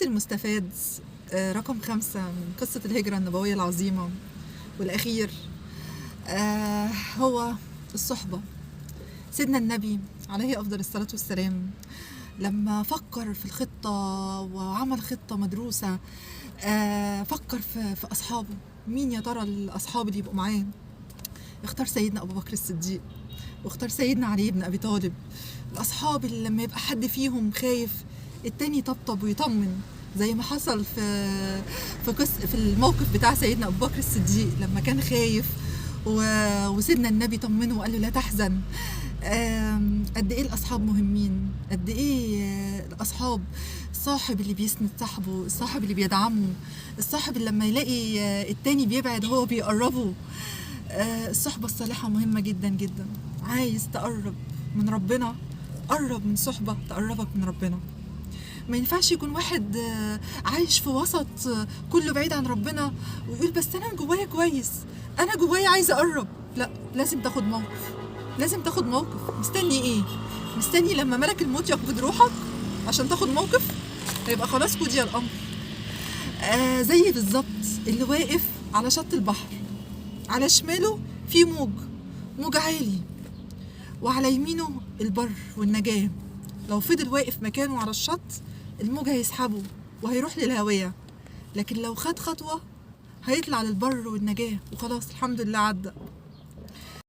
المستفاد رقم 5 من قصة الهجرة النبوية العظيمة والأخير هو الصحبة. سيدنا النبي عليه أفضل الصلاة والسلام لما فكر في الخطة وعمل خطة مدروسة فكر في أصحابه. مين يا ترى الأصحاب اللي يبقوا معاه؟ اختار سيدنا أبو بكر الصديق واختار سيدنا علي بن أبي طالب، الأصحاب اللي لما يبقى حد فيهم خايف التاني يطبطب ويطمن، زي ما حصل في الموقف بتاع سيدنا أبو بكر الصديق لما كان خايف وسيدنا النبي طمنه وقال له لا تحزن. قد ايه الأصحاب مهمين، قد ايه الأصحاب، الصاحب اللي بيسند صاحبه، الصاحب اللي بيدعمه، الصاحب اللي لما يلاقي التاني بيبعد هو بيقربه. الصحبة الصالحة مهمة جدا جدا. عايز تقرب من ربنا، قرب من صحبة تقربك من ربنا. ما ينفعش يكون واحد عايش في وسط كله بعيد عن ربنا ويقول بس أنا جوايا كويس، أنا جوايا عايز أقرب. لا، لازم تاخد موقف، لازم تاخد موقف. مستني إيه؟ مستني لما ملك الموت يقبض روحك عشان تاخد موقف؟ هيبقى خلاص قضي الأمر. زي بالظبط اللي واقف على شط البحر، على شماله في موج عالي وعلى يمينه البر والنجاة. لو فضل واقف مكانه على الشط الموج هيسحبه وهيروح للهوية، لكن لو خد خطوة هيطلع للبر والنجاة وخلاص الحمد لله عدى.